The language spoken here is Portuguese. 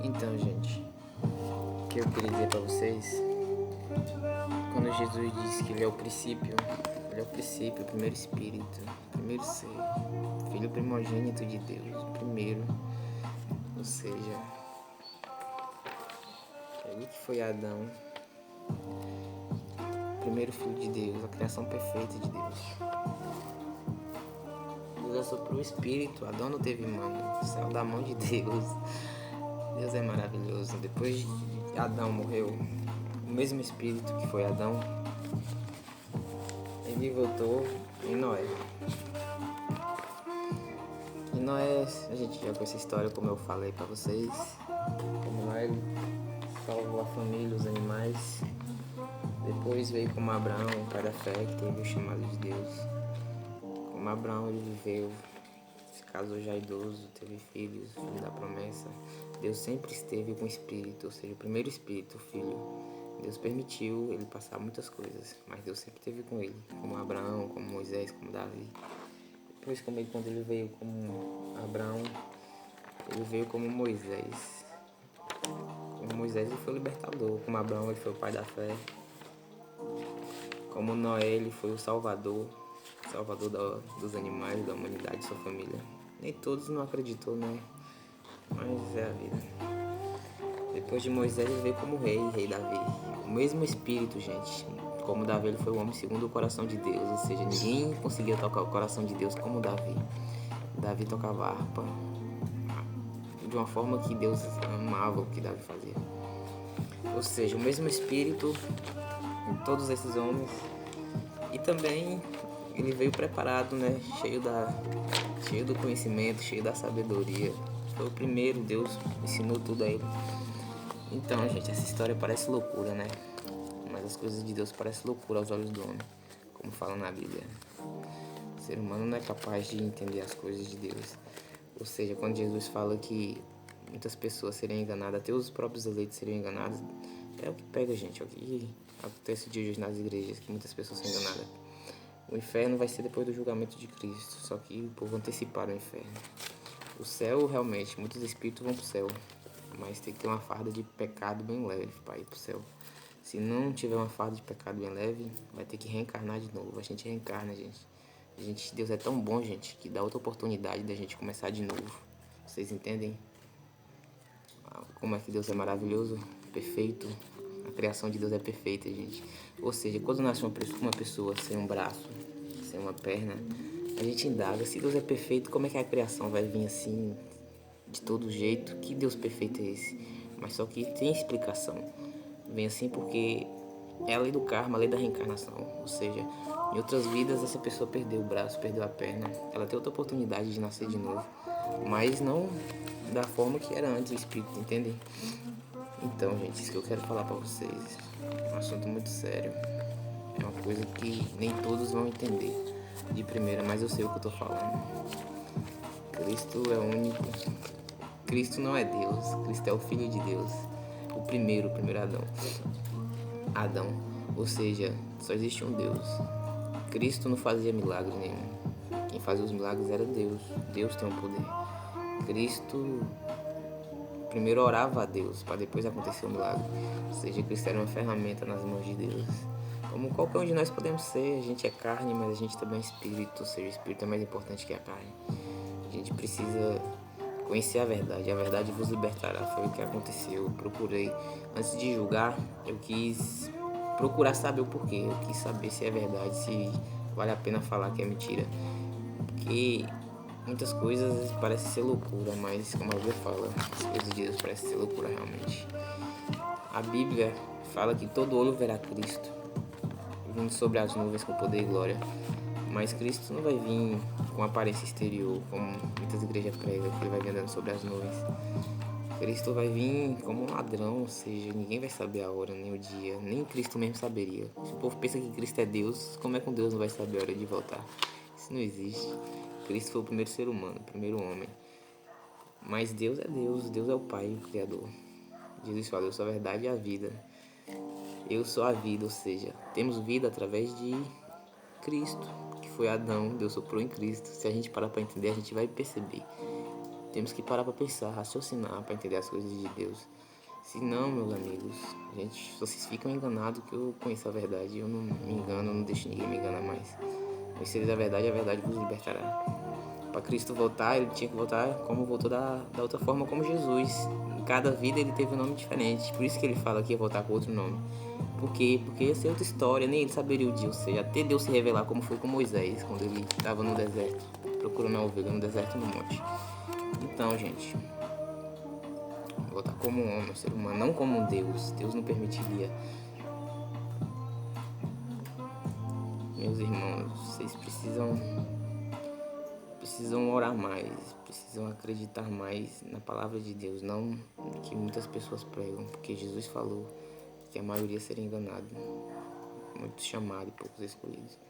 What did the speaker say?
Então, gente, o que eu queria dizer pra vocês, quando Jesus disse que ele é o princípio, o primeiro espírito, o primeiro ser, filho primogênito de Deus, o primeiro, ou seja, ele que foi Adão, o primeiro filho de Deus, a criação perfeita de Deus. Deus assoprou o espírito, Adão não teve mão, saiu da mão de Deus. Deus é maravilhoso. Depois de Adão morreu, o mesmo espírito que foi Adão, ele voltou em Noé. E Noé, a gente já com essa história, como eu falei pra vocês, como Noé salvou a família, os animais. Depois veio como Abraão, o pai da fé, que teve o chamado de Deus. Como Abraão, ele viveu, se casou já idoso, teve filhos, filho da promessa. Deus sempre esteve com o espírito, ou seja, o primeiro espírito, o filho. Deus permitiu ele passar muitas coisas, mas Deus sempre esteve com ele, como Abraão, como Moisés, como Davi. Depois, quando ele veio como Abraão, ele veio como Moisés. Como Moisés, ele foi o libertador. Como Abraão, ele foi o pai da fé. Como Noé, ele foi o salvador dos animais, da humanidade, sua família. Nem todos não acreditou, né? Mas é a vida. Depois de Moisés, ele veio como rei Davi. O mesmo espírito, gente. Como Davi, ele foi o homem segundo o coração de Deus. Ou seja, ninguém conseguia tocar o coração de Deus como Davi. Davi tocava harpa de uma forma que Deus amava o que Davi fazia. Ou seja, o mesmo espírito em todos esses homens. E também ele veio preparado, né? Cheio do conhecimento, cheio da sabedoria. Foi o primeiro, Deus ensinou tudo a ele. Então, gente, essa história parece loucura, né? Mas as coisas de Deus parecem loucura aos olhos do homem, como fala na Bíblia. O ser humano não é capaz de entender as coisas de Deus. Ou seja, quando Jesus fala que muitas pessoas seriam enganadas, até os próprios eleitos seriam enganados, é o que pega, gente. É o que acontece de hoje nas igrejas, que muitas pessoas são enganadas. O inferno vai ser depois do julgamento de Cristo, só que o povo anteciparam o inferno. O céu, realmente, muitos espíritos vão pro céu, mas tem que ter uma farda de pecado bem leve para ir pro céu. Se não tiver uma farda de pecado bem leve, vai ter que reencarnar de novo. A gente reencarna, gente. Deus é tão bom, gente, que dá outra oportunidade da gente começar de novo. Vocês entendem? Como é que Deus é maravilhoso, perfeito. A criação de Deus é perfeita, gente. Ou seja, quando nasce uma pessoa sem um braço, sem uma perna, a gente indaga, se Deus é perfeito, como é que a criação vai vir assim, de todo jeito? Que Deus perfeito é esse? Mas só que tem explicação. Vem assim porque é a lei do karma, a lei da reencarnação. Ou seja, em outras vidas essa pessoa perdeu o braço, perdeu a perna. Ela tem outra oportunidade de nascer de novo. Mas não da forma que era antes o espírito, entendem? Então, gente, isso que eu quero falar pra vocês. É um assunto muito sério. É uma coisa que nem todos vão entender de primeira, mas eu sei o que eu tô falando. Cristo é único. Cristo não é Deus. Cristo é o Filho de Deus. O primeiro Adão. Ou seja, só existe um Deus. Cristo não fazia milagre nenhum. Quem fazia os milagres era Deus. Deus tem o poder. Cristo primeiro orava a Deus para depois acontecer o milagre. Ou seja, Cristo era uma ferramenta nas mãos de Deus. Como qualquer um de nós podemos ser, a gente é carne, mas a gente também é espírito. Ou seja, o espírito é mais importante que a carne. A gente precisa conhecer a verdade vos libertará. Foi o que aconteceu. Eu procurei, antes de julgar, eu quis procurar saber o porquê. Eu quis saber se é verdade, se vale a pena falar que é mentira. Porque muitas coisas parecem ser loucura, mas como a Bíblia fala, as coisas de Deus parecem ser loucura realmente. A Bíblia fala que todo olho verá Cristo vindo sobre as nuvens com poder e glória. Mas Cristo não vai vir com aparência exterior, como muitas igrejas pregam, que ele vai vir andando sobre as nuvens. Cristo vai vir como um ladrão, ou seja, ninguém vai saber a hora, nem o dia, nem Cristo mesmo saberia. Se o povo pensa que Cristo é Deus, como é que um Deus não vai saber a hora de voltar? Isso não existe. Cristo foi o primeiro ser humano, o primeiro homem. Mas Deus é Deus, Deus é o Pai, o Criador. Jesus falou, eu sou a verdade e a vida. Eu sou a vida, ou seja, temos vida através de Cristo, que foi Adão, Deus soprou em Cristo. Se a gente parar para entender, a gente vai perceber. Temos que parar para pensar, raciocinar para entender as coisas de Deus. Se não, meus amigos, gente, vocês ficam enganados que eu conheço a verdade. Eu não me engano, eu não deixo ninguém me enganar mais. Conhecereis a verdade vos libertará. Para Cristo voltar, ele tinha que voltar como voltou da outra forma, como Jesus. Em cada vida ele teve um nome diferente. Por isso que ele fala que ia voltar com outro nome. Por quê? Porque ia ser outra história, nem ele saberia o dia. Ou seja, até Deus se revelar como foi com Moisés, quando ele estava no deserto, procurando a ovelha no deserto e no monte. Então, gente, voltar como um homem, um ser humano, não como um Deus. Deus não permitiria. Meus irmãos, vocês precisam orar mais, precisam acreditar mais na palavra de Deus, não que muitas pessoas pregam, porque Jesus falou que a maioria seria enganada, muitos chamados e poucos escolhidos.